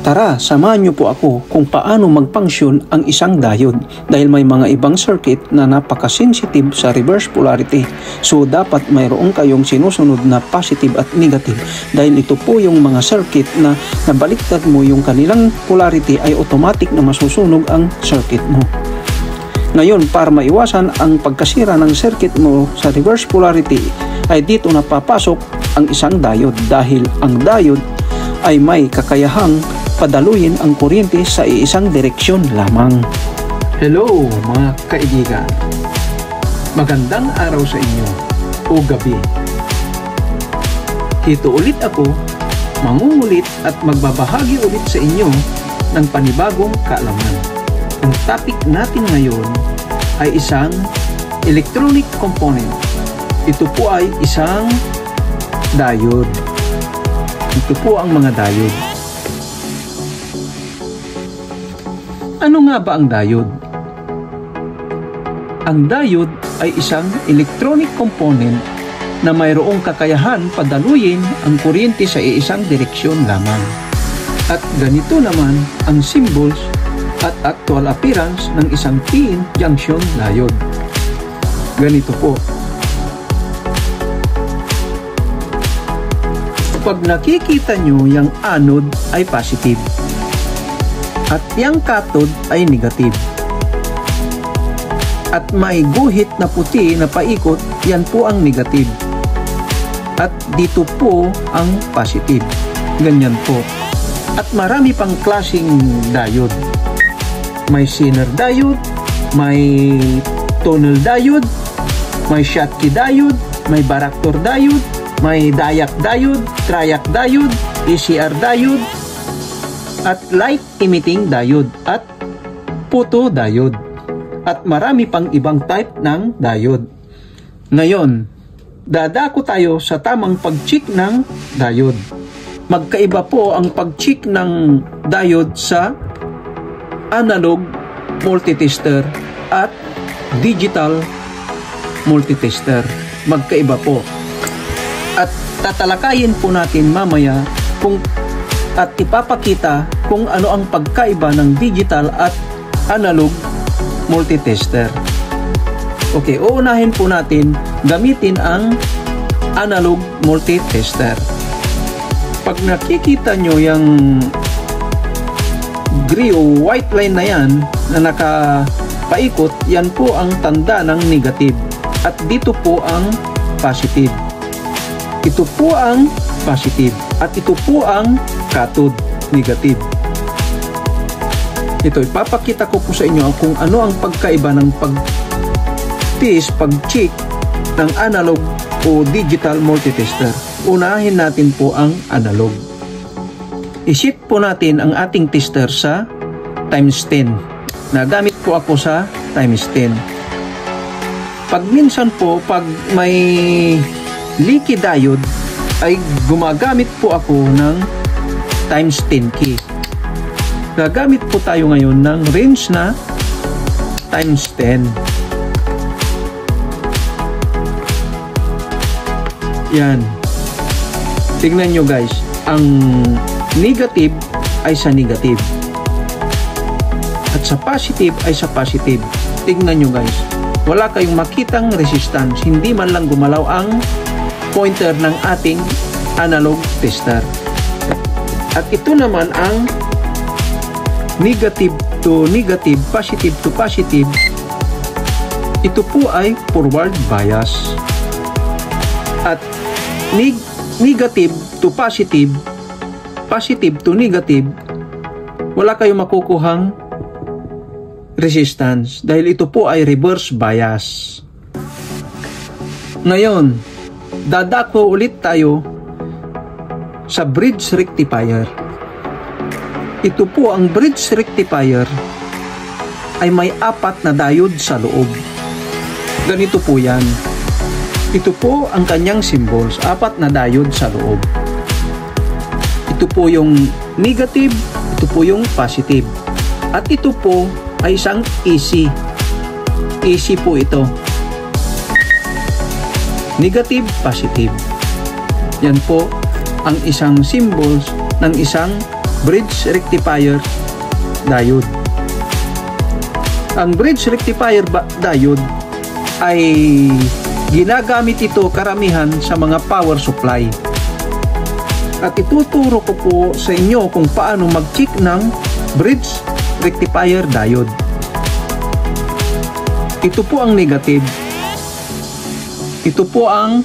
Tara, samahan niyo po ako kung paano mag-function ang isang diode dahil may mga ibang circuit na napaka-sensitive sa reverse polarity. So dapat mayroon kayong sinusunod na positive at negative dahil ito po yung mga circuit na nabaliktad mo yung kanilang polarity ay automatic na masusunog ang circuit mo. Ngayon, para maiwasan ang pagkasira ng circuit mo sa reverse polarity ay dito napapasok ang isang diode dahil ang diode ay may kakayahang padaluyin ang kuryente sa iisang direksyon lamang. Hello mga kaibigan, magandang araw sa inyo o gabi. Ito ulit ako, mangungulit at magbabahagi ulit sa inyo ng panibagong kaalaman. Ang topic natin ngayon ay isang electronic component. Ito po ay isang diode. Ito po ang mga diode. Ano nga ba ang diode? Ang diode ay isang electronic component na mayroong kakayahan padaluyin ang kuryente sa iisang direksyon lamang. At ganito naman ang symbols at actual appearance ng isang PN junction diode. Ganito po. Pag nakikita nyo, yung anode ay positive at yung cathode ay negative. At may guhit na puti na paikot, yan po ang negative. At dito po ang positive. Ganyan po. At marami pang klaseng diode. May Zener diode, may tunnel diode, may Schottky diode, may Varactor diode, may Dioc diode, Triac diode, ECR diode, at light emitting diode at photodiode. At marami pang ibang type ng diode. Ngayon, dadako tayo sa tamang pag-check ng diode. Magkaiba po ang pag-check ng diode sa analog multitester at digital multitester. Magkaiba po. At tatalakayin po natin mamaya at ipapakita kung ano ang pagkaiba ng digital at analog multitester. Okay, uunahin po natin gamitin ang analog multitester. Pag nakikita nyo yung gray o white line na yan na nakapaikot, yan po ang tanda ng negative. At dito po ang positive. Ito po ang positive. At ito po ang cathode, negative. Ito, ipapakita ko po sa inyo kung ano ang pagkaiba ng pag-test, pag-check ng analog o digital multitester. Unahin natin po ang analog. I-shift po natin ang ating tester sa times 10. Nagamit po ako sa times 10. Pag minsan po, pag may leaky diode, ay gumagamit po ako ng times 10 key. Gagamit po tayo ngayon ng range na times 10. Yan. Tingnan nyo guys, ang negative ay sa negative. At sa positive ay sa positive. Tingnan nyo guys, wala kayong makitang resistance. Hindi man lang gumalaw ang pointer ng ating analog tester. At ito naman ang negative to negative, positive to positive. Ito po ay forward bias. At negative to positive, positive to negative, wala kayong makukuhang resistance dahil ito po ay reverse bias. Ngayon, dadako ulit tayo sa bridge rectifier. Ito po ang bridge rectifier ay may 4 na diode sa loob. Ganito po yan. Ito po ang kanyang symbols, 4 na diode sa loob. Ito po yung negative, ito po yung positive. At ito po ay isang AC. AC po ito. Negative, positive. Yan po ang isang symbols ng isang bridge rectifier diode. Ang bridge rectifier diode ay ginagamit ito karamihan sa mga power supply. At ituturo ko po sa inyo kung paano mag-check ng bridge rectifier diode. Ito po ang negative. Ito po ang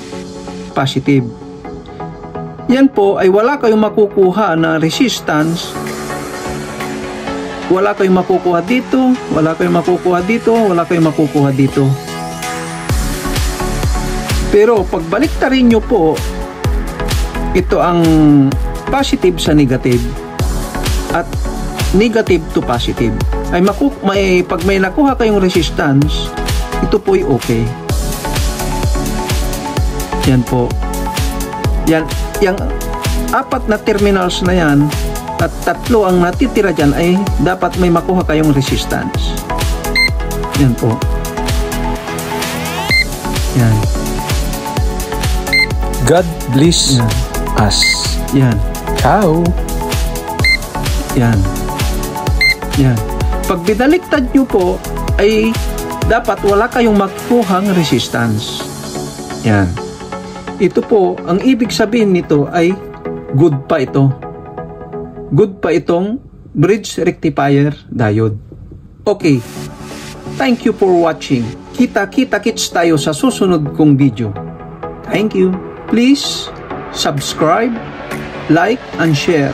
positive. Yan po ay wala kayong makukuha na resistance. Wala kayong makukuha dito, wala kayong makukuha dito, wala kayong makukuha dito. Pero pagbaliktarin nyo po, ito ang positive sa negative at negative to positive. Pag may nakuha kayong resistance, ito po ay okay. Yan po. Yung apat na terminals na yan at tatlo ang natitira dyan ay dapat may makuha kayong resistance. Yan po. Yan. God bless us. Yan. Ciao. Yan. Yan. Pag binaliktad nyo po, ay dapat wala kayong makuhang resistance. Yan. Ito po, ang ibig sabihin nito ay good pa ito. Good pa itong bridge rectifier diode. Okay. Thank you for watching. Kita-kits tayo sa susunod kong video. Thank you. Please subscribe, like, and share.